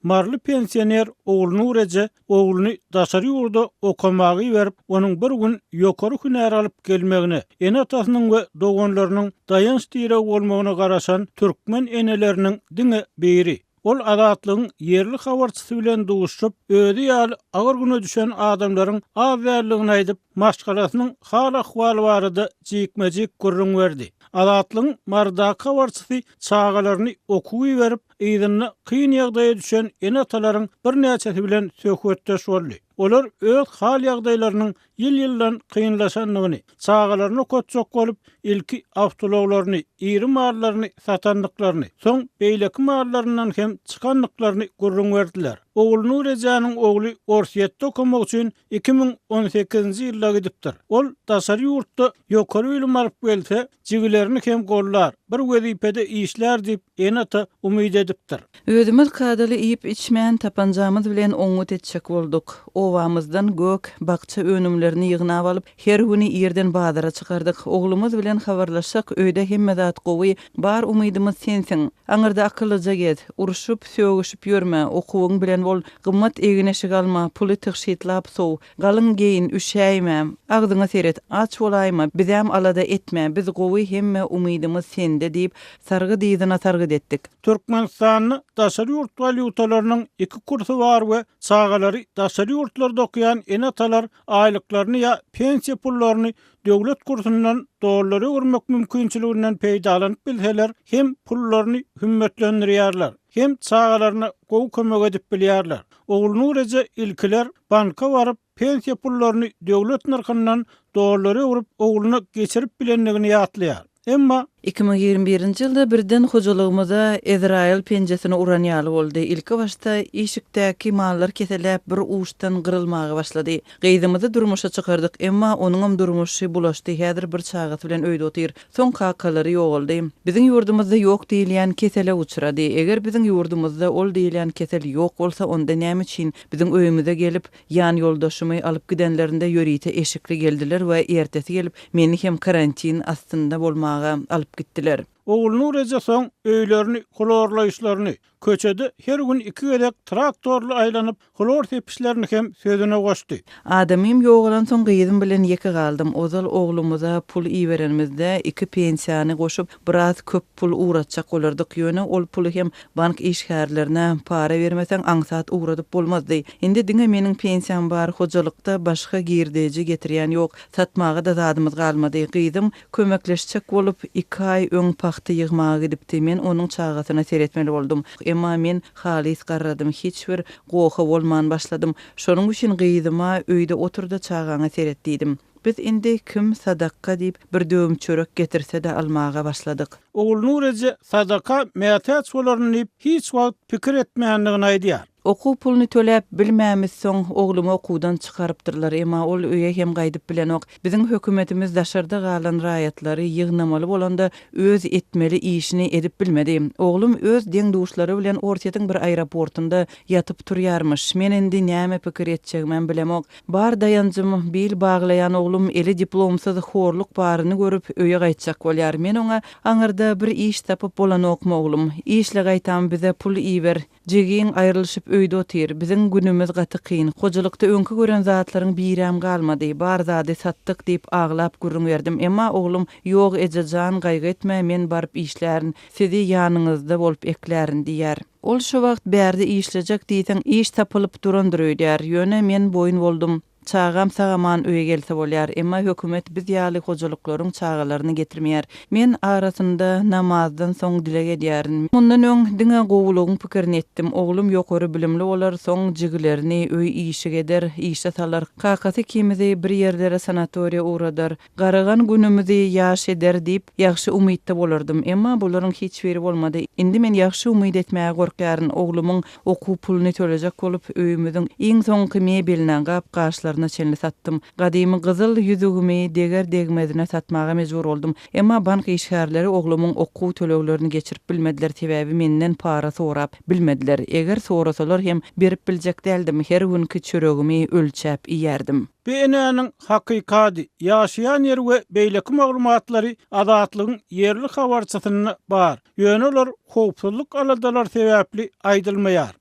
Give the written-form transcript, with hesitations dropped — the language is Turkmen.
marly pensioner oğluny urece, oğluny daşary ýurda okamagy berip, onuň bir gün ýokary hünär alyp gelmegini, ene atasynyň we doganlarynyň daýanç direk bolmagyna garaşan türkmen eneleriniň diňe beri. Ol adatlygyň yerli habarçysy bilen duşup, öýdi ýaly agyr güne düşen adamlaryň az bärligini aýdyp, maşgalasynyň hal ahwaly barada jikmejik gurrun berdi. Adatlygyň marda habarçysy çağalaryny okuwy berip, ýygyny kyn ýagdaýa düşen ene atalaryň bir näçesi bilen söhbetdeş boldy. Olar öz hal ýagdaýlarynyň ýyl-ýyldan kynlaşanlygyny, çağalaryny köçjok bolup, ilki awtologlaryny, iri mallaryny satanlyklaryny, soň beýleki mallaryndan hem çykanlyklaryny gurrun berdiler. Oğluny Rejanyň ogly Orsiýetde okumak üçin 2018-nji ýylda gidipdir. Ol daşary ýurtda ýokary bilim alyp gelse, jigilerini hem gollar, bir wezipede işler diýip ene ata umyd edipdir. Özümüz kadaly iýip içmän tapanjamyz bilen oňut etjek bolduk. Owamyzdan gök, bakça önümlerini ýygnap alyp, her güni ýerden bazara çykardyk. Oglumyz bilen habarlaşsak, öýde hemme zat gowy, bar umydymyz sensiň. Aňyrda akyllyja get, uruşup, sögüşüp ýörme, okuwyň bilen bol, gymmat egineşik alma, puly tygşytlap sow, galyň geýin üşäýme, agdyňa seret, aç bolaýma, bizem alada etme, biz gowy hemme umydymyz sende diýip, sargy diýdina sargy etdik. Türkmenistanyň daşary ýurt valyutalarynyň 2 kursy bar we çağalary daşary ýurtlarda okuyan ene atalar aýlyklaryny ýa pensiýa pullaryny döwlet kursundan dollary urmak mümkinçiliginden peýdalanyp bilseler, hem pullaryny hümmetlendirýärler, hem çağalaryna gowy kömek edip bilýärler. Oğluny urece ilkiler banka barıp pensiýa pullaryny döwlet narkyndan dollary urup oğluny geçirip bilenligini ýatlaýar. Emma 2021-nji ýylda birden hojalygymyza Izrail penjesini uran ýaly boldy. Ilki başda işikdäki mallar keselep bir uçtan gyrylmagy başlady. Gyýdymyzy durmuşa çykardyk, emma onuň durmuşy bulaşdy. Häzir bir çagat bilen öýde otyr. Soň kakalary ýogaldy. Biziň ýurdumyzda ýok diýilýän kesele uçrady. Eger biziň ýurdumyzda ol diýilýän kesel ýok bolsa, onda näme üçin biziň öýümüze gelip ýan ýoldaşymy alyp gidenlerinde ýörite eşikli geldiler we ertesi gelip meni hem karantin astynda bolmaga alyp gittiler. Oğluny urece soň öýlerini, kolorlaýyşlaryny, köçede her gün 2 gedek traktorly aýlanyp, kolor tepişlerini hem sözüne goşdy. Adamym ýogalan soň gyýdym bilen ýeke galdym. Ozal oglumyza pul iýerenimizde 2 pensiýany goşup, biraz köp pul uratjak bolardyk ýöne ol puly hem bank işgärlerine para bermeseň aňsat uradyp bolmazdy. Indi diňe meniň pensiýam bar, hojalykda başga girdeji getirýän ýok, satmagy da zadymyz galmady. Gyýdym kömekleşjek bolup 2 aý öň paxty ýygmaga gidipdi. Men onuň çagasyna seretmeli boldum. Emma men halis garradym, hiç bir goha bolman başladym. Şonuň üçin gyýdyma öýde oturda çagaňa seretdidim. Biz indi kim sadaka diýip bir döwüm çörek getirse de almaga başladyk. Oğluny urece sadaka mätäç bolaryny diýip hiç wagt pikir etmeýändigini aýdýar. Oku pulunu töläp bilmämiz soň oglumy okuwdan çykarypdyrlar, emma ol öýe hem gaýdyp bilenok. Biziň hökümetimiz daşarda galan raýatlary ýygnamaly bolanda öz etmeli işini edip bilmedi. Oglum öz deňduşlary bilen Orsiýetiň bir aeroportunda ýatyp turýarmyş. Men endi näme pikir etjegmen bilemok. Bar daýanjym bil baglaýan oglum eli diplomsuz horluk baryny görüp öýe gaýtjak bolýar. Men oňa aňyrda bir iş tapyp bolanokmy oglum. İşle gaýtam bize pul iýber. Jegiň aýrylyşyp öýde otyr. Biziň günümiz gaty kyn. Hojalykda öňkü gören zatlaryň biram galmady. Bar zady satdyk diýip aglap gurrun berdim. Emma oglum ýok ejejan gaýgy etme, men baryp işlärin sizi ýanyňyzda bolup eklärin diýär. Ol şu wagt bärde işlejek diýsen iş tapylyp durandyr öýdär. Ýöne men boyun boldum. Çağam sagaman öýe gelse bolýar, emma hökümet biz ýaly hojalyklaryň çağalaryny getirmeýär. Men arasynda namazdan soň dilek edýärin. Mundan öň diňe gowulugyň pikirini etdim. Oglum ýokary bilimli bolar, soň jigilerini öý işi eder, işe salar. Kakasy kimizi bir ýerlere sanatoriýa uradar. Garagan günümizi ýaş eder diýip ýaxşy umydda bolardym, emma bularyň hiç biri bolmady. Indi men ýaxşy umyd etmäge gorkýaryn. Oglumyň okuw puluny төлejek bolup öýümiziň iň soňky mebeline gap-gaşlar çenli sattım. Gadymy gyzyl ýüzügimi deger degmezine satmaga mejbur oldum. Emma bank işgärleri oglumyň okuw töleglerini geçirip bilmediler, sebäbi menden para sorap bilmediler. Eger sorasalar hem berip biljek däldim. Her günkü çöregimi ölçäp iýerdim. BNN'ň hakykady, ýaşaýan ýer we beýleki maglumatlary adatlygyň yerli habarçysyna bar. Ýöne olar howpsuzlyk aladalar sebäpli aýdylmaýar.